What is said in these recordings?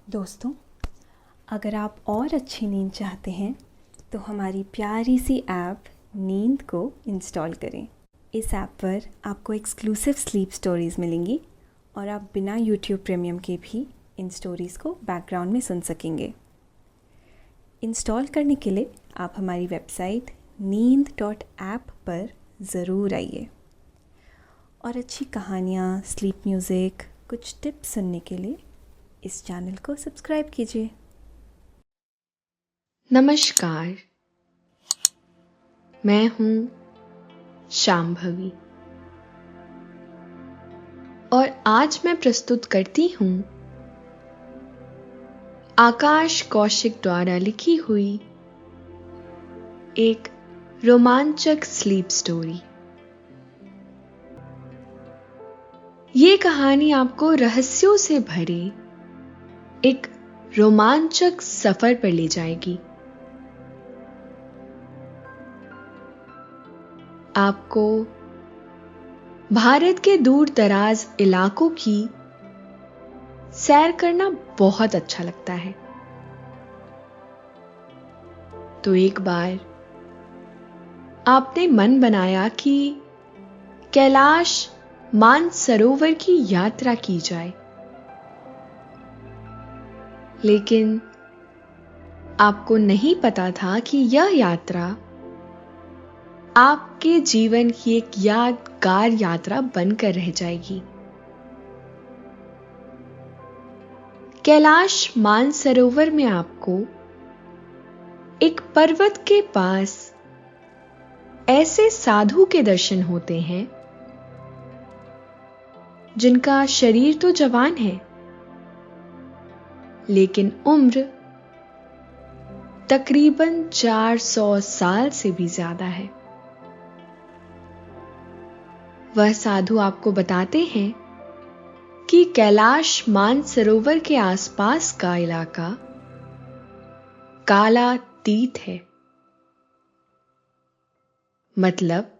दोस्तों, अगर आप और अच्छी नींद चाहते हैं तो हमारी प्यारी सी ऐप नींद को इंस्टॉल करें। इस ऐप पर आपको एक्सक्लूसिव स्लीप स्टोरीज़ मिलेंगी और आप बिना यूट्यूब प्रीमियम के भी इन स्टोरीज़ को बैकग्राउंड में सुन सकेंगे। इंस्टॉल करने के लिए आप हमारी वेबसाइट neend.app पर ज़रूर आइए और अच्छी कहानियाँ, स्लीप म्यूज़िक, कुछ टिप्स सुनने के लिए इस चैनल को सब्सक्राइब कीजिए। नमस्कार, मैं हूं शांभवी और आज मैं प्रस्तुत करती हूं आकाश कौशिक द्वारा लिखी हुई एक रोमांचक स्लीप स्टोरी। ये कहानी आपको रहस्यों से भरे एक रोमांचक सफर पर ले जाएगी। आपको भारत के दूर दराज इलाकों की सैर करना बहुत अच्छा लगता है। तो एक बार आपने मन बनाया कि कैलाश मानसरोवर की यात्रा की जाए, लेकिन आपको नहीं पता था कि यह यात्रा आपके जीवन की एक यादगार यात्रा बनकर रह जाएगी। कैलाश मानसरोवर में आपको एक पर्वत के पास ऐसे साधु के दर्शन होते हैं जिनका शरीर तो जवान है, लेकिन उम्र तकरीबन 400 साल से भी ज्यादा है। वह साधु आपको बताते हैं कि कैलाश मानसरोवर के आसपास का इलाका कालातीत है, मतलब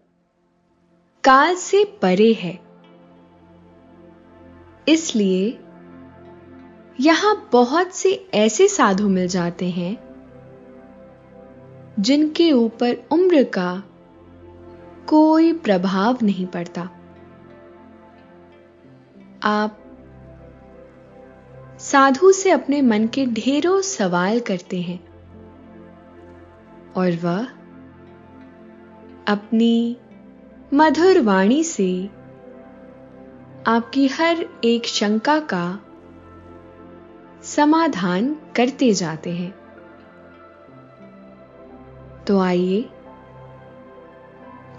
काल से परे है। इसलिए यहां बहुत से ऐसे साधु मिल जाते हैं जिनके ऊपर उम्र का कोई प्रभाव नहीं पड़ता। आप साधु से अपने मन के ढेरों सवाल करते हैं और वह अपनी मधुर वाणी से आपकी हर एक शंका का समाधान करते जाते हैं। तो आइए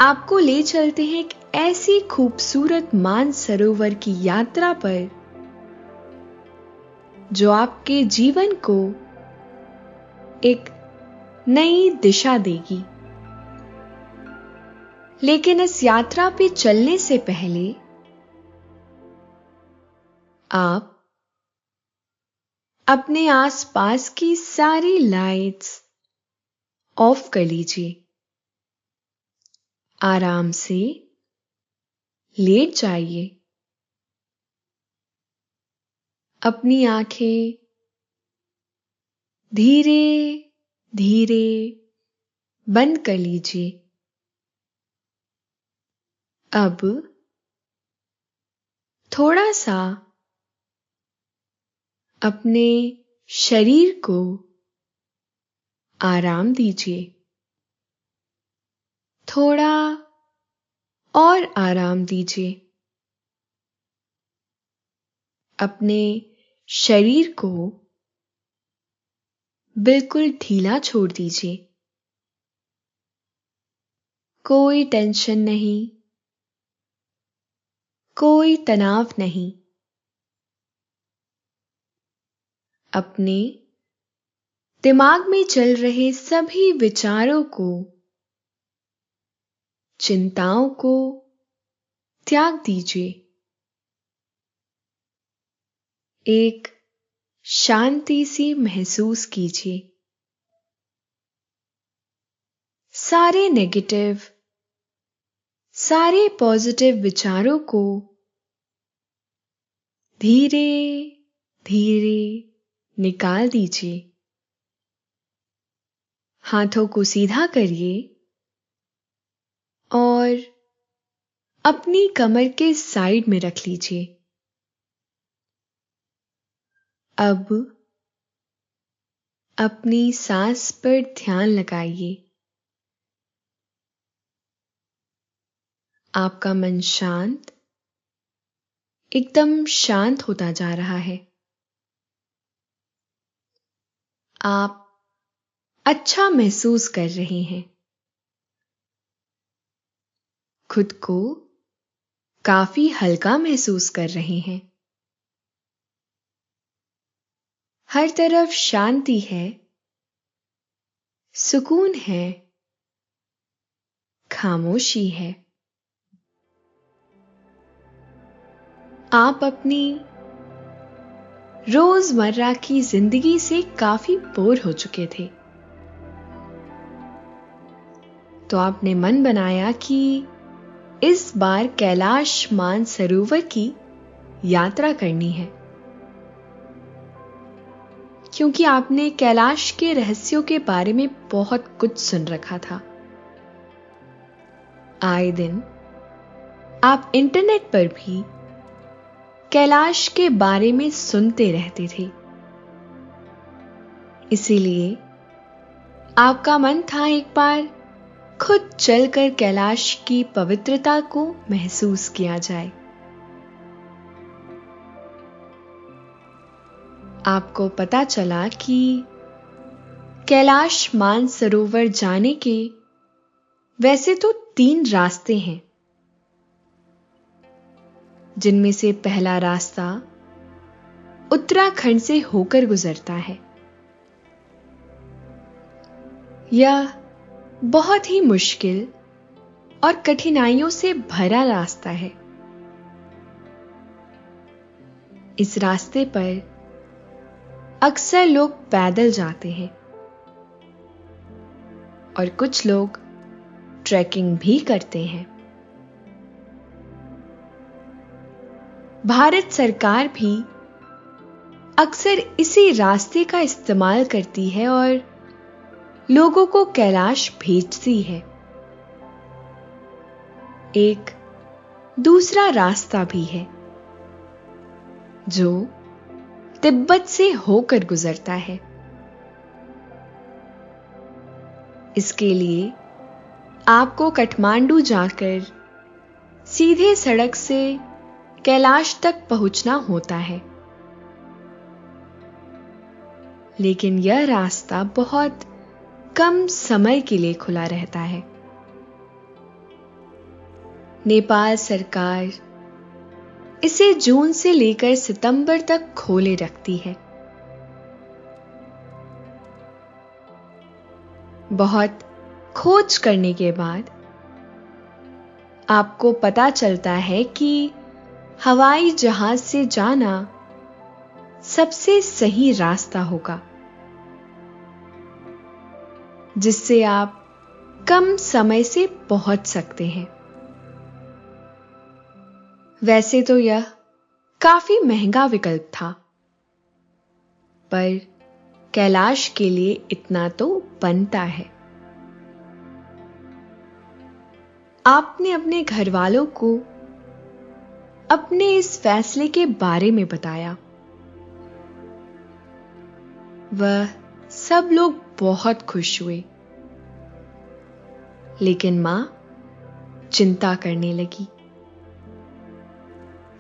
आपको ले चलते हैं एक ऐसी खूबसूरत मानसरोवर की यात्रा पर जो आपके जीवन को एक नई दिशा देगी। लेकिन इस यात्रा पे चलने से पहले आप अपने आसपास की सारी लाइट्स ऑफ कर लीजिए। आराम से लेट जाइए। अपनी आंखें धीरे धीरे बंद कर लीजिए। अब थोड़ा सा अपने शरीर को आराम दीजिए। थोड़ा और आराम दीजिए। अपने शरीर को बिल्कुल ढीला छोड़ दीजिए। कोई टेंशन नहीं, कोई तनाव नहीं। अपने दिमाग में चल रहे सभी विचारों को, चिंताओं को त्याग दीजिए। एक शांति सी महसूस कीजिए। सारे नेगेटिव, सारे पॉजिटिव विचारों को धीरे धीरे निकाल दीजिए। हाथों को सीधा करिए और अपनी कमर के साइड में रख लीजिए। अब अपनी सांस पर ध्यान लगाइए। आपका मन शांत, एकदम शांत होता जा रहा है। आप अच्छा महसूस कर रहे हैं। खुद को काफी हल्का महसूस कर रहे हैं। हर तरफ शांति है, सुकून है, खामोशी है। आप अपनी रोजमर्रा की जिंदगी से काफी बोर हो चुके थे, तो आपने मन बनाया कि इस बार कैलाश मानसरोवर की यात्रा करनी है, क्योंकि आपने कैलाश के रहस्यों के बारे में बहुत कुछ सुन रखा था। आए दिन आप इंटरनेट पर भी कैलाश के बारे में सुनते रहते थे, इसीलिए आपका मन था एक बार खुद चलकर कैलाश की पवित्रता को महसूस किया जाए। आपको पता चला कि कैलाश मानसरोवर जाने के वैसे तो 3 रास्ते हैं, जिनमें से पहला रास्ता उत्तराखंड से होकर गुजरता है। यह बहुत ही मुश्किल और कठिनाइयों से भरा रास्ता है। इस रास्ते पर अक्सर लोग पैदल जाते हैं और कुछ लोग ट्रैकिंग भी करते हैं। भारत सरकार भी अक्सर इसी रास्ते का इस्तेमाल करती है और लोगों को कैलाश भेजती है। एक दूसरा रास्ता भी है जो तिब्बत से होकर गुजरता है। इसके लिए आपको काठमांडू जाकर सीधे सड़क से कैलाश तक पहुंचना होता है, लेकिन यह रास्ता बहुत कम समय के लिए खुला रहता है। नेपाल सरकार इसे जून से लेकर सितंबर तक खोले रखती है। बहुत खोज करने के बाद आपको पता चलता है कि हवाई जहाज से जाना सबसे सही रास्ता होगा, जिससे आप कम समय से पहुंच सकते हैं। वैसे तो यह काफी महंगा विकल्प था, पर कैलाश के लिए इतना तो बनता है। आपने अपने घर वालों को अपने इस फैसले के बारे में बताया। वह सब लोग बहुत खुश हुए, लेकिन मां चिंता करने लगी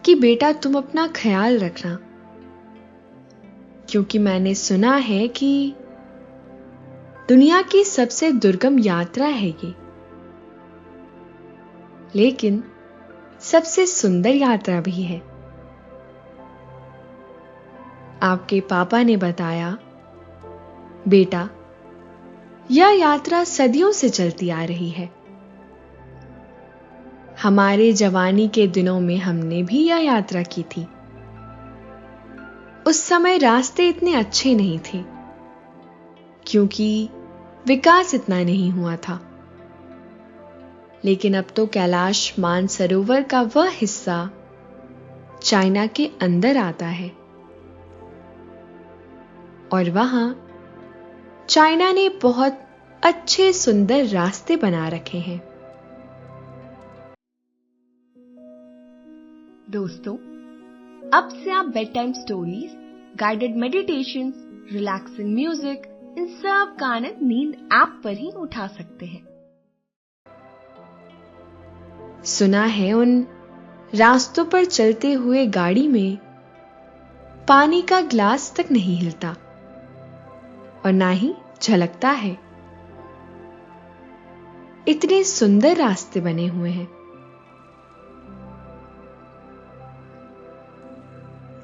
कि बेटा तुम अपना ख्याल रखना, क्योंकि मैंने सुना है कि दुनिया की सबसे दुर्गम यात्रा है ये, लेकिन सबसे सुंदर यात्रा भी है। आपके पापा ने बताया, बेटा यह यात्रा सदियों से चलती आ रही है। हमारे जवानी के दिनों में हमने भी यह यात्रा की थी। उस समय रास्ते इतने अच्छे नहीं थे, क्योंकि विकास इतना नहीं हुआ था। लेकिन अब तो कैलाश मानसरोवर का वह हिस्सा चाइना के अंदर आता है। और वहां चाइना ने बहुत अच्छे सुंदर रास्ते बना रखे हैं। दोस्तों, अब से आप bedtime stories, guided meditations, relaxing music, इन सब का आनंद नींद ऐप पर ही उठा सकते हैं। सुना है उन रास्तों पर चलते हुए गाड़ी में पानी का ग्लास तक नहीं हिलता और ना ही झलकता है। इतने सुंदर रास्ते बने हुए हैं।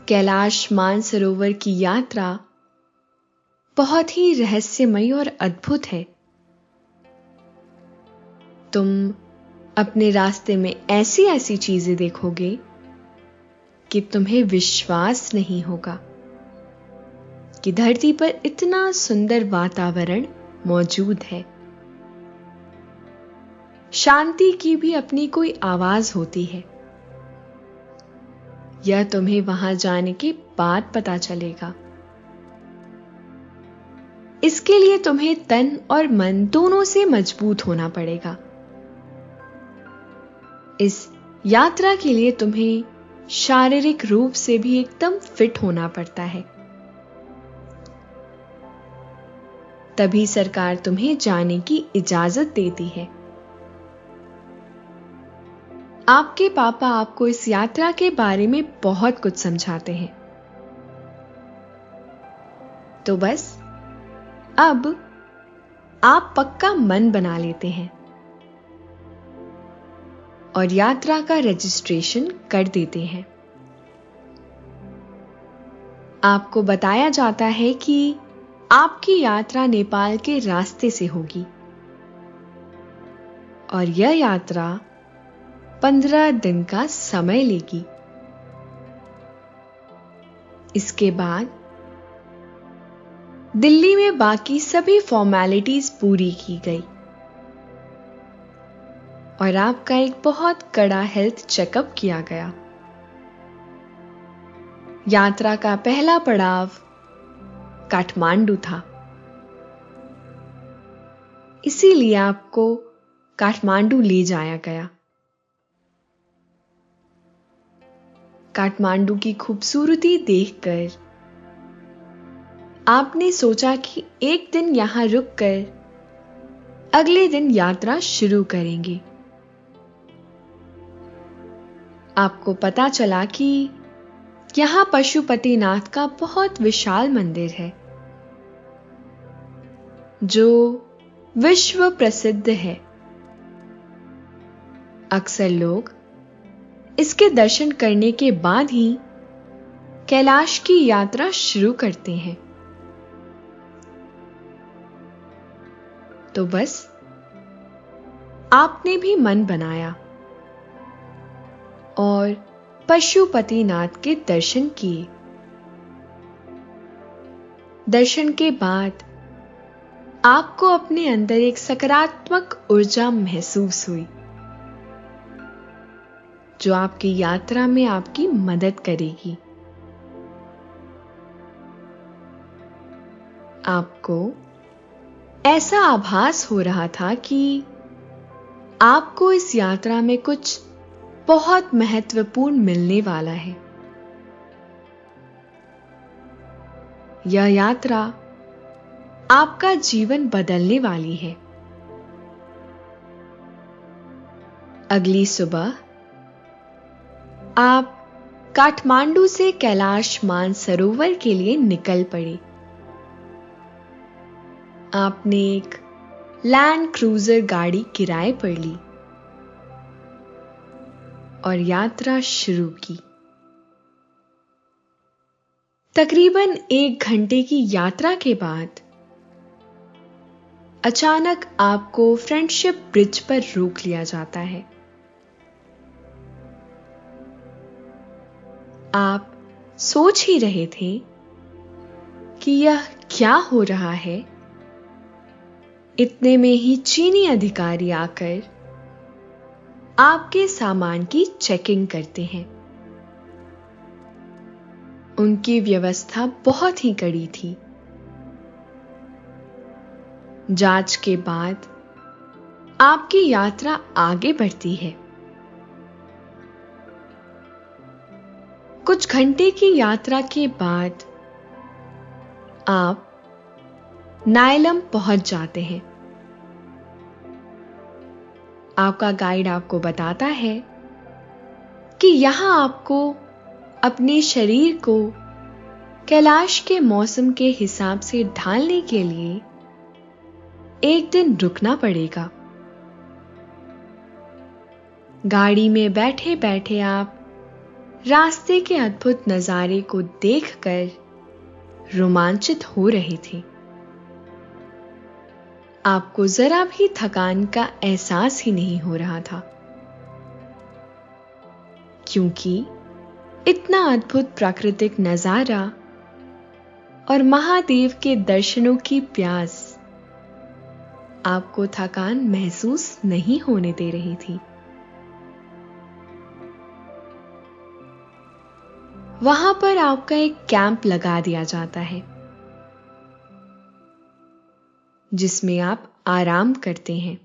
कैलाश मानसरोवर की यात्रा बहुत ही रहस्यमयी और अद्भुत है। तुम अपने रास्ते में ऐसी ऐसी चीजें देखोगे कि तुम्हें विश्वास नहीं होगा कि धरती पर इतना सुंदर वातावरण मौजूद है। शांति की भी अपनी कोई आवाज होती है। यह तुम्हें वहां जाने के बाद पता चलेगा। इसके लिए तुम्हें तन और मन दोनों से मजबूत होना पड़ेगा। इस यात्रा के लिए तुम्हें शारीरिक रूप से भी एकदम फिट होना पड़ता है। तभी सरकार तुम्हें जाने की इजाजत देती है। आपके पापा आपको इस यात्रा के बारे में बहुत कुछ समझाते हैं। तो बस अब आप पक्का मन बना लेते हैं और यात्रा का रजिस्ट्रेशन कर देते हैं। आपको बताया जाता है कि आपकी यात्रा नेपाल के रास्ते से होगी और यह यात्रा 15 दिन का समय लेगी। इसके बाद दिल्ली में बाकी सभी फॉर्मेलिटीज पूरी की गई और आपका एक बहुत कड़ा हेल्थ चेकअप किया गया। यात्रा का पहला पड़ाव काठमांडू था, इसीलिए आपको काठमांडू ले जाया गया। काठमांडू की खूबसूरती देखकर आपने सोचा कि एक दिन यहां रुककर अगले दिन यात्रा शुरू करेंगे। आपको पता चला कि यहां पशुपतिनाथ का बहुत विशाल मंदिर है जो विश्व प्रसिद्ध है। अक्सर लोग इसके दर्शन करने के बाद ही कैलाश की यात्रा शुरू करते हैं। तो बस आपने भी मन बनाया और पशुपतिनाथ के दर्शन किए। दर्शन के बाद आपको अपने अंदर एक सकारात्मक ऊर्जा महसूस हुई जो आपकी यात्रा में आपकी मदद करेगी। आपको ऐसा आभास हो रहा था कि आपको इस यात्रा में कुछ बहुत महत्वपूर्ण मिलने वाला है। यह यात्रा आपका जीवन बदलने वाली है। अगली सुबह आप काठमांडू से कैलाश मानसरोवर के लिए निकल पड़े। आपने एक लैंड क्रूजर गाड़ी किराए पर ली और यात्रा शुरू की। तकरीबन 1 घंटे की यात्रा के बाद अचानक आपको फ्रेंडशिप ब्रिज पर रोक लिया जाता है। आप सोच ही रहे थे कि यह क्या हो रहा है। इतने में ही चीनी अधिकारी आकर आपके सामान की चेकिंग करते हैं। उनकी व्यवस्था बहुत ही कड़ी थी। जांच के बाद आपकी यात्रा आगे बढ़ती है। कुछ घंटे की यात्रा के बाद आप नायलम पहुंच जाते हैं। आपका गाइड आपको बताता है कि यहां आपको अपने शरीर को कैलाश के मौसम के हिसाब से ढालने के लिए एक दिन रुकना पड़ेगा। गाड़ी में बैठे बैठे आप रास्ते के अद्भुत नजारे को देखकर रोमांचित हो रहे थे। आपको जरा भी थकान का एहसास ही नहीं हो रहा था, क्योंकि इतना अद्भुत प्राकृतिक नजारा और महादेव के दर्शनों की प्यास आपको थकान महसूस नहीं होने दे रही थी। वहां पर आपका एक कैंप लगा दिया जाता है, जिसमें आप आराम करते हैं।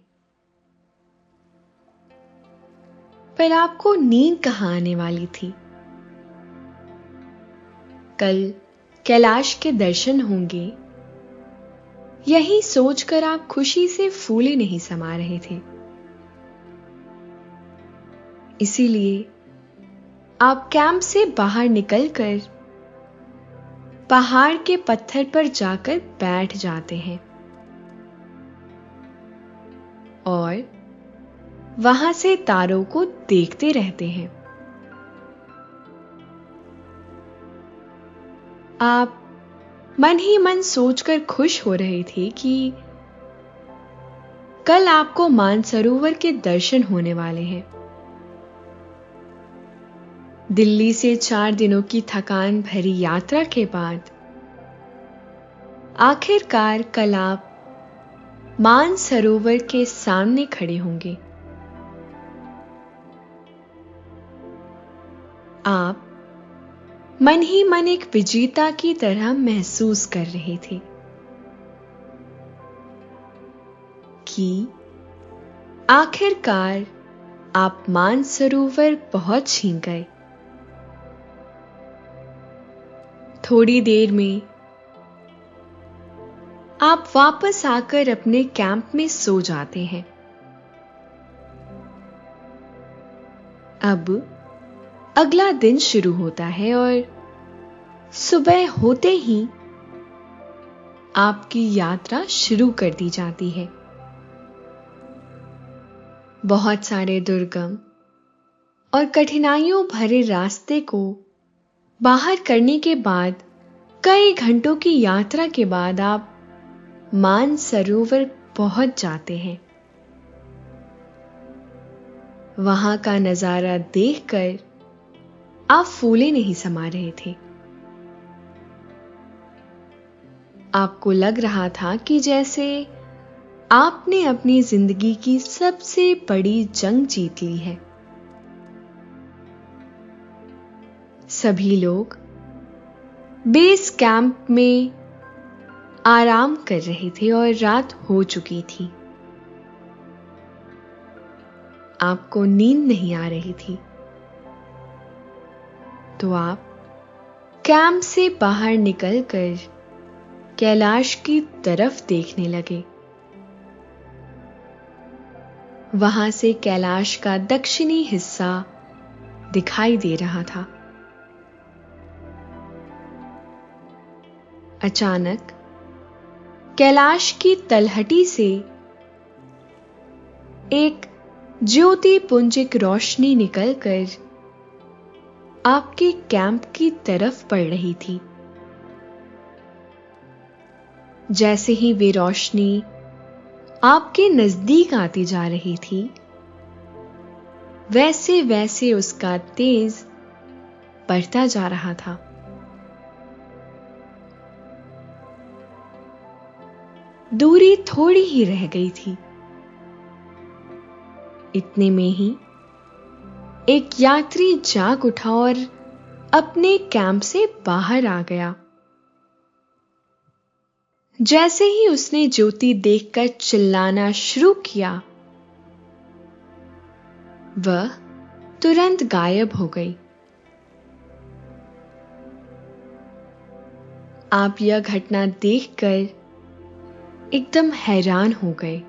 पर आपको नींद कहां आने वाली थी? कल कैलाश के दर्शन होंगे, यही सोचकर आप खुशी से फूले नहीं समा रहे थे। इसीलिए आप कैंप से बाहर निकलकर पहाड़ के पत्थर पर जाकर बैठ जाते हैं और वहां से तारों को देखते रहते हैं। आप मन ही मन सोचकर खुश हो रहे थे कि कल आपको मानसरोवर के दर्शन होने वाले हैं। दिल्ली से 4 दिनों की थकान भरी यात्रा के बाद आखिरकार कल आप मानसरोवर के सामने खड़े होंगे। आप मन ही मन एक विजेता की तरह महसूस कर रहे थे कि आखिरकार आप मानसरोवर पहुंच ही गए। थोड़ी देर में आप वापस आकर अपने कैंप में सो जाते हैं। अब अगला दिन शुरू होता है और सुबह होते ही आपकी यात्रा शुरू कर दी जाती है। बहुत सारे दुर्गम और कठिनाइयों भरे रास्ते को बाहर करने के बाद कई घंटों की यात्रा के बाद आप मानसरोवर पहुंच जाते हैं। वहां का नजारा देखकर आप फूले नहीं समा रहे थे। आपको लग रहा था कि जैसे आपने अपनी जिंदगी की सबसे बड़ी जंग जीत ली है। सभी लोग बेस कैंप में आराम कर रहे थे और रात हो चुकी थी। आपको नींद नहीं आ रही थी, तो आप कैंप से बाहर निकलकर कैलाश की तरफ देखने लगे। वहां से कैलाश का दक्षिणी हिस्सा दिखाई दे रहा था। अचानक कैलाश की तलहटी से एक ज्योति पुंजिक रोशनी निकलकर आपके कैंप की तरफ पड़ रही थी। जैसे ही वे रोशनी आपके नजदीक आती जा रही थी, वैसे वैसे उसका तेज बढ़ता जा रहा था। दूरी थोड़ी ही रह गई थी। इतने में ही एक यात्री जाग उठा और अपने कैंप से बाहर आ गया। जैसे ही उसने ज्योति देखकर चिल्लाना शुरू किया, वह तुरंत गायब हो गई। आप यह घटना देखकर एकदम हैरान हो गए।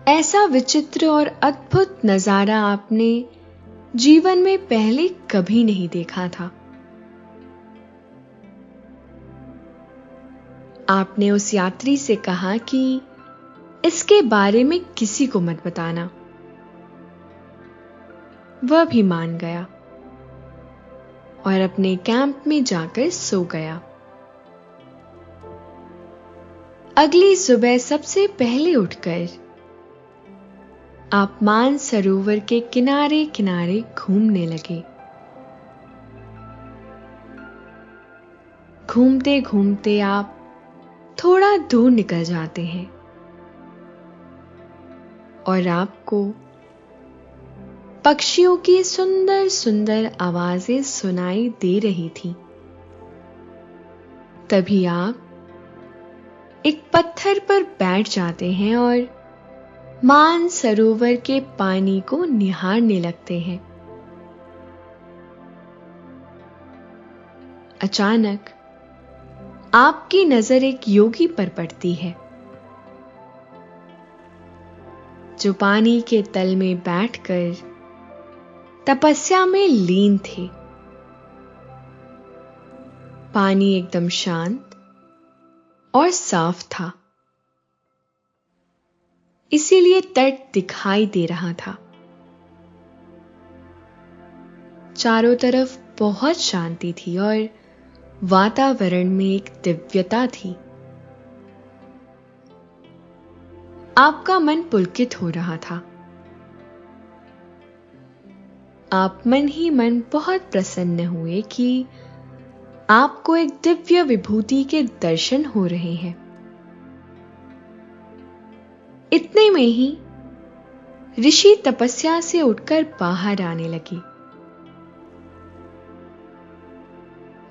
ऐसा विचित्र और अद्भुत नजारा आपने जीवन में पहले कभी नहीं देखा था। आपने उस यात्री से कहा कि इसके बारे में किसी को मत बताना। वह भी मान गया और अपने कैंप में जाकर सो गया। अगली सुबह सबसे पहले उठकर आप मानसरोवर के किनारे किनारे घूमने लगे। घूमते घूमते आप थोड़ा दूर निकल जाते हैं और आपको पक्षियों की सुंदर सुंदर आवाजें सुनाई दे रही थी। तभी आप एक पत्थर पर बैठ जाते हैं और मानसरोवर के पानी को निहारने लगते हैं। अचानक आपकी नजर एक योगी पर पड़ती है, जो पानी के तल में बैठकर तपस्या में लीन थे। पानी एकदम शांत और साफ था, इसीलिए तट दिखाई दे रहा था। चारों तरफ बहुत शांति थी और वातावरण में एक दिव्यता थी। आपका मन पुलकित हो रहा था। आप मन ही मन बहुत प्रसन्न हुए कि आपको एक दिव्य विभूति के दर्शन हो रहे हैं। इतने में ही ऋषि तपस्या से उठकर बाहर आने लगे।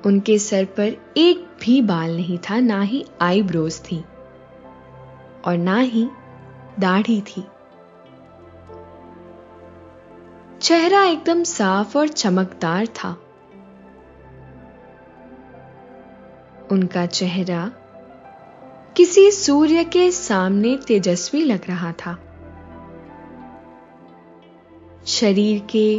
उनके सर पर एक भी बाल नहीं था, ना ही आईब्रोज थी और ना ही दाढ़ी थी। चेहरा एकदम साफ और चमकदार था। उनका चेहरा किसी सूर्य के सामने तेजस्वी लग रहा था। शरीर के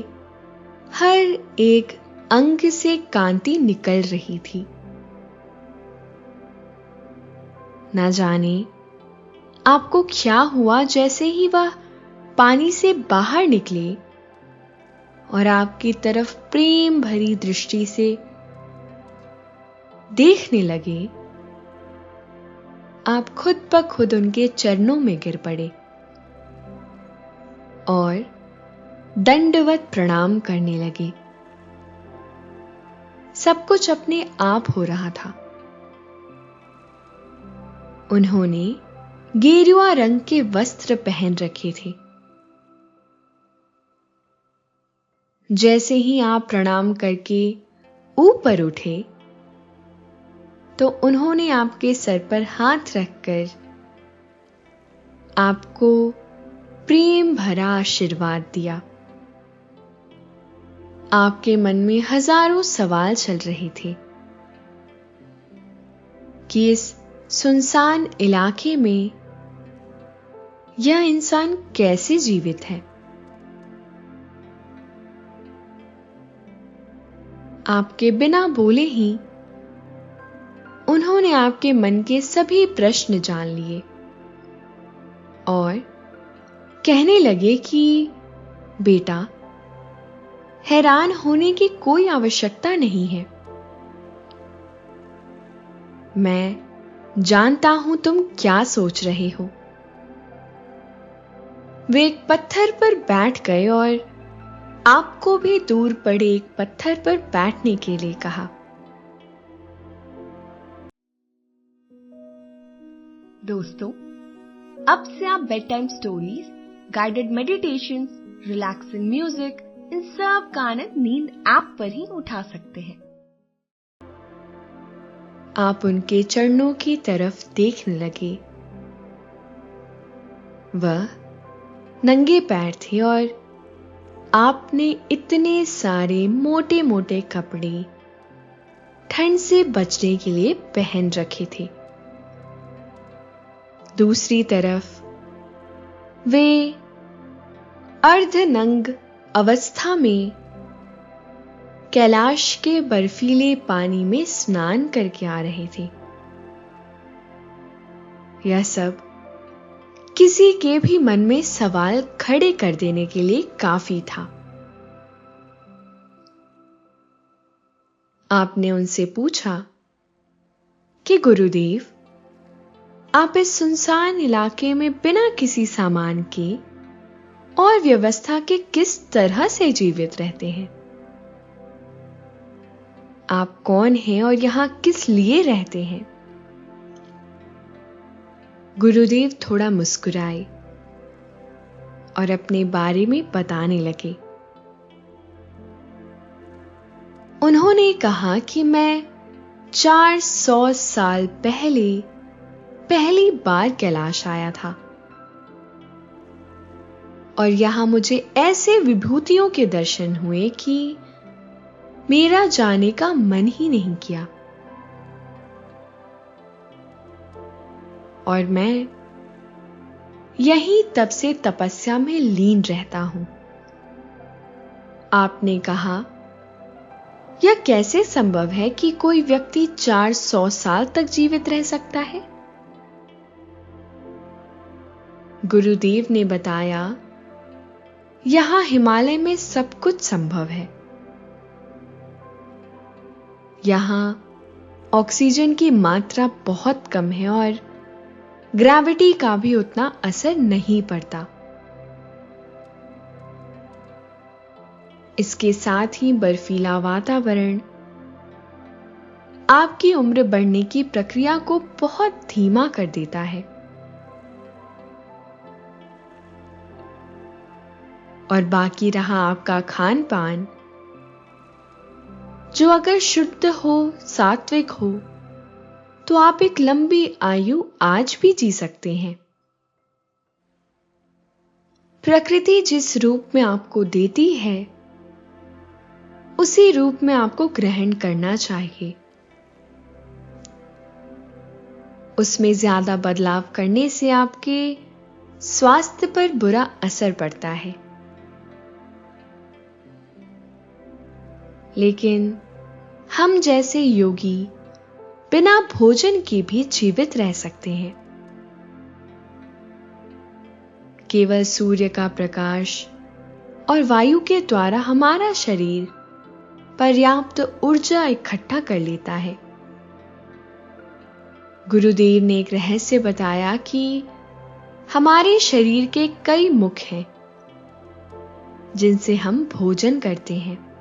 हर एक अंग से कांति निकल रही थी। ना जाने आपको क्या हुआ, जैसे ही वह पानी से बाहर निकले और आपकी तरफ प्रेम भरी दृष्टि से देखने लगे, आप खुद ब खुद उनके चरणों में गिर पड़े और दंडवत प्रणाम करने लगे। सब कुछ अपने आप हो रहा था। उन्होंने गेरुआ रंग के वस्त्र पहन रखे थे। जैसे ही आप प्रणाम करके ऊपर उठे तो उन्होंने आपके सर पर हाथ रखकर आपको प्रेम भरा आशीर्वाद दिया। आपके मन में हजारों सवाल चल रहे थे कि इस सुनसान इलाके में यह इंसान कैसे जीवित है। आपके बिना बोले ही उन्होंने आपके मन के सभी प्रश्न जान लिए और कहने लगे कि बेटा, हैरान होने की कोई आवश्यकता नहीं है। मैं जानता हूं तुम क्या सोच रहे हो। वे एक पत्थर पर बैठ गए और आपको भी दूर पड़े एक पत्थर पर बैठने के लिए कहा। दोस्तों, अब से आप bedtime stories, guided meditations, relaxing music, इन सब का आनंद नींद ऐप पर ही उठा सकते हैं। आप उनके चरणों की तरफ देखने लगे। वह नंगे पैर थे और आपने इतने सारे मोटे मोटे कपड़े ठंड से बचने के लिए पहन रखे थे। दूसरी तरफ वे अर्धनंग अवस्था में कैलाश के बर्फीले पानी में स्नान करके आ रहे थे। यह सब किसी के भी मन में सवाल खड़े कर देने के लिए काफी था। आपने उनसे पूछा कि गुरुदेव, आप इस सुनसान इलाके में बिना किसी सामान के और व्यवस्था के किस तरह से जीवित रहते हैं? आप कौन हैं और यहां किस लिए रहते हैं? गुरुदेव थोड़ा मुस्कुराए और अपने बारे में बताने लगे। उन्होंने कहा कि मैं 400 साल पहले पहली बार कैलाश आया था और यहां मुझे ऐसे विभूतियों के दर्शन हुए कि मेरा जाने का मन ही नहीं किया। और मैं यहीं तब से तपस्या में लीन रहता हूं। आपने कहा, यह कैसे संभव है कि कोई व्यक्ति 400 साल तक जीवित रह सकता है? गुरुदेव ने बताया, यहां हिमालय में सब कुछ संभव है। यहां ऑक्सीजन की मात्रा बहुत कम है और ग्रेविटी का भी उतना असर नहीं पड़ता। इसके साथ ही बर्फीला वातावरण आपकी उम्र बढ़ने की प्रक्रिया को बहुत धीमा कर देता है और बाकी रहा आपका खान पान, जो अगर शुद्ध हो, सात्विक हो, तो आप एक लंबी आयु आज भी जी सकते हैं। प्रकृति जिस रूप में आपको देती है, उसी रूप में आपको ग्रहण करना चाहिए। उसमें ज्यादा बदलाव करने से आपके स्वास्थ्य पर बुरा असर पड़ता है। लेकिन हम जैसे योगी बिना भोजन के भी जीवित रह सकते हैं। केवल सूर्य का प्रकाश और वायु के द्वारा हमारा शरीर पर्याप्त ऊर्जा इकट्ठा कर लेता है। गुरुदेव ने एक रहस्य बताया कि हमारे शरीर के कई मुख हैं जिनसे हम भोजन करते हैं।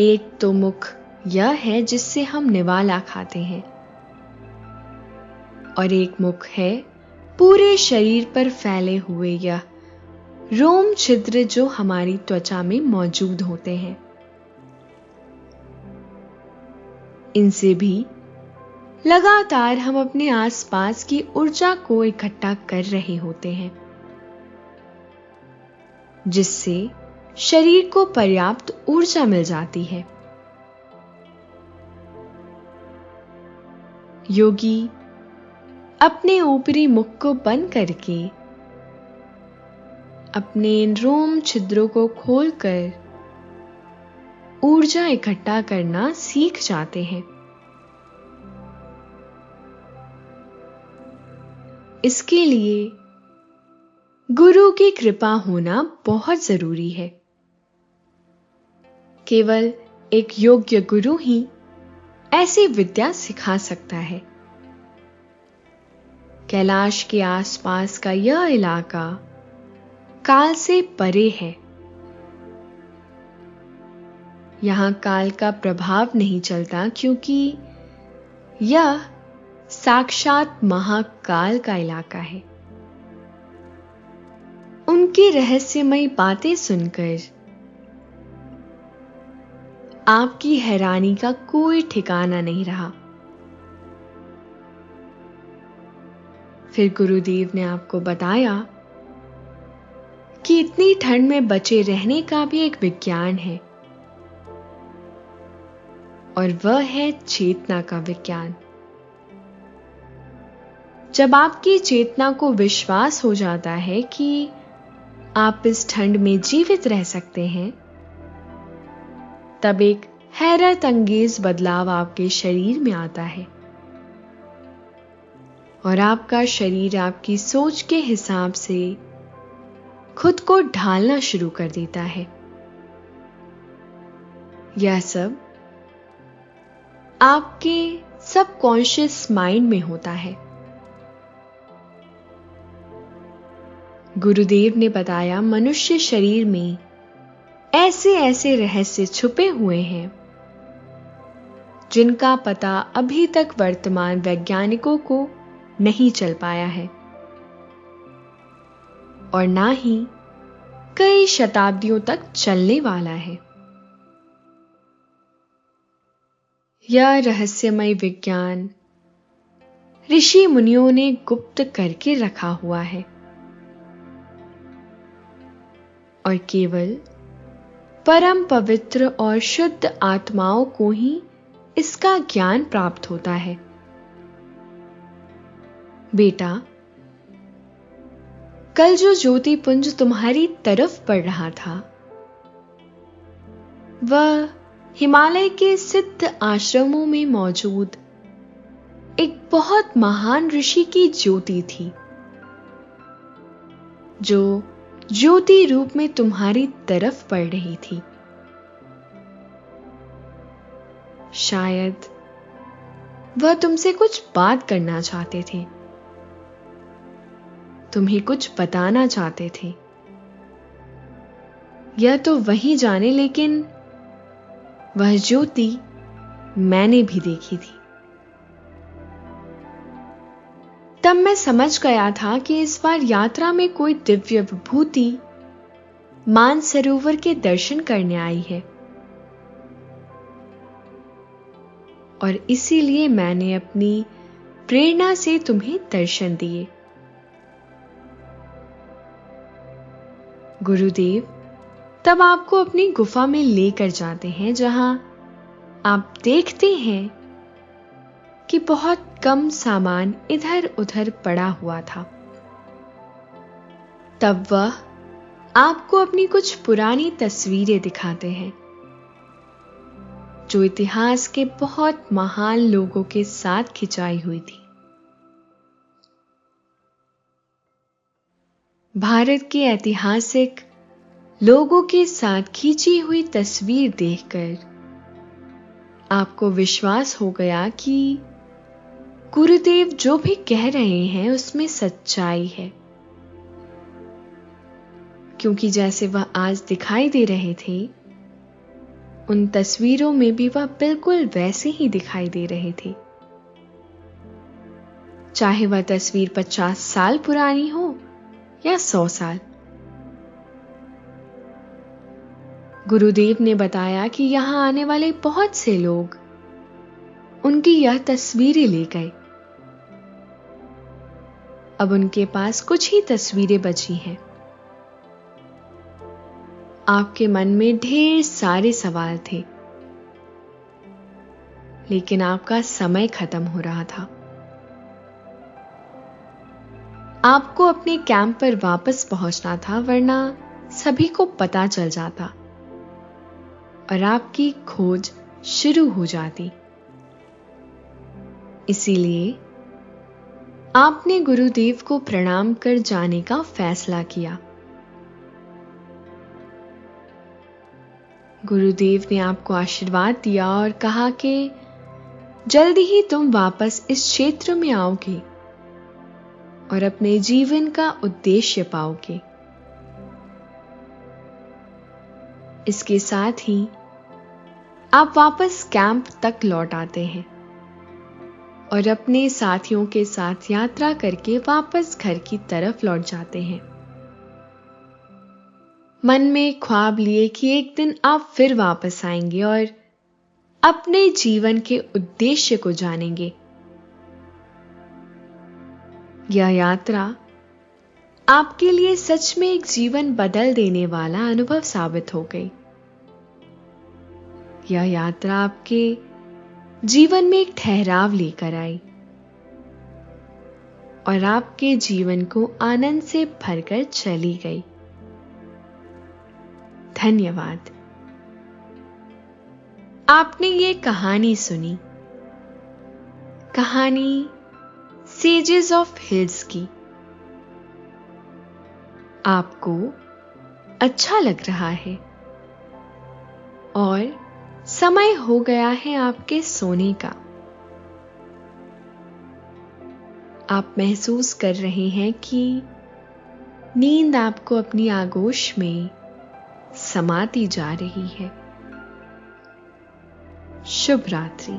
एक तो मुख यह है जिससे हम निवाला खाते हैं और एक मुख है पूरे शरीर पर फैले हुए यह रोम छिद्र जो हमारी त्वचा में मौजूद होते हैं। इनसे भी लगातार हम अपने आसपास की ऊर्जा को इकट्ठा कर रहे होते हैं, जिससे शरीर को पर्याप्त ऊर्जा मिल जाती है। योगी अपने ऊपरी मुख को बंद करके अपने इन रोम छिद्रों को खोलकर ऊर्जा इकट्ठा करना सीख जाते हैं। इसके लिए गुरु की कृपा होना बहुत जरूरी है। केवल एक योग्य गुरु ही ऐसी विद्या सिखा सकता है। कैलाश के आसपास का यह इलाका काल से परे है। यहां काल का प्रभाव नहीं चलता क्योंकि यह साक्षात महाकाल का इलाका है। उनकी रहस्यमयी बातें सुनकर आपकी हैरानी का कोई ठिकाना नहीं रहा। फिर गुरुदेव ने आपको बताया कि इतनी ठंड में बचे रहने का भी एक विज्ञान है, और वह है चेतना का विज्ञान। जब आपकी चेतना को विश्वास हो जाता है कि आप इस ठंड में जीवित रह सकते हैं, तब एक हैरत अंगेज बदलाव आपके शरीर में आता है और आपका शरीर आपकी सोच के हिसाब से खुद को ढालना शुरू कर देता है। यह सब आपके सबकॉन्शियस माइंड में होता है। गुरुदेव ने बताया, मनुष्य शरीर में ऐसे ऐसे रहस्य छुपे हुए हैं जिनका पता अभी तक वर्तमान वैज्ञानिकों को नहीं चल पाया है और ना ही कई शताब्दियों तक चलने वाला है। यह रहस्यमय विज्ञान ऋषि मुनियों ने गुप्त करके रखा हुआ है और केवल परम पवित्र और शुद्ध आत्माओं को ही इसका ज्ञान प्राप्त होता है। बेटा, कल जो ज्योति पुंज तुम्हारी तरफ पड़ रहा था, वह हिमालय के सिद्ध आश्रमों में मौजूद एक बहुत महान ऋषि की ज्योति थी, जो ज्योति रूप में तुम्हारी तरफ पड़ रही थी। शायद वह तुमसे कुछ बात करना चाहते थे, तुम्हें कुछ बताना चाहते थे। यह तो वही जाने, लेकिन वह ज्योति मैंने भी देखी थी। तब मैं समझ गया था कि इस बार यात्रा में कोई दिव्य विभूति मानसरोवर के दर्शन करने आई है, और इसीलिए मैंने अपनी प्रेरणा से तुम्हें दर्शन दिए। गुरुदेव तब आपको अपनी गुफा में लेकर जाते हैं, जहां आप देखते हैं कि बहुत कम सामान इधर उधर पड़ा हुआ था। तब वह आपको अपनी कुछ पुरानी तस्वीरें दिखाते हैं, जो इतिहास के बहुत महान लोगों के साथ खिंचाई हुई थी। भारत के ऐतिहासिक लोगों के साथ खींची हुई तस्वीर देखकर आपको विश्वास हो गया कि गुरुदेव जो भी कह रहे हैं उसमें सच्चाई है, क्योंकि जैसे वह आज दिखाई दे रहे थे, उन तस्वीरों में भी वह बिल्कुल वैसे ही दिखाई दे रहे थे। चाहे वह तस्वीर 50 साल पुरानी हो या 100 साल। गुरुदेव ने बताया कि यहां आने वाले बहुत से लोग उनकी यह तस्वीरें ले गए। अब उनके पास कुछ ही तस्वीरें बची हैं। आपके मन में ढेर सारे सवाल थे, लेकिन आपका समय खत्म हो रहा था। आपको अपने कैंप पर वापस पहुंचना था, वरना सभी को पता चल जाता और आपकी खोज शुरू हो जाती। इसीलिए आपने गुरुदेव को प्रणाम कर जाने का फैसला किया। गुरुदेव ने आपको आशीर्वाद दिया और कहा कि जल्दी ही तुम वापस इस क्षेत्र में आओगे और अपने जीवन का उद्देश्य पाओगे। इसके साथ ही आप वापस कैंप तक लौट आते हैं और अपने साथियों के साथ यात्रा करके वापस घर की तरफ लौट जाते हैं, मन में ख्वाब लिए कि एक दिन आप फिर वापस आएंगे और अपने जीवन के उद्देश्य को जानेंगे। यह यात्रा आपके लिए सच में एक जीवन बदल देने वाला अनुभव साबित हो गई। यह यात्रा आपके जीवन में एक ठहराव लेकर आई और आपके जीवन को आनंद से भरकर चली गई। धन्यवाद। आपने ये कहानी सुनी, कहानी सेजेस ऑफ हिल्स की। आपको अच्छा लग रहा है और समय हो गया है आपके सोने का। आप महसूस कर रहे हैं कि नींद आपको अपनी आगोश में समाती जा रही है। शुभ रात्रि।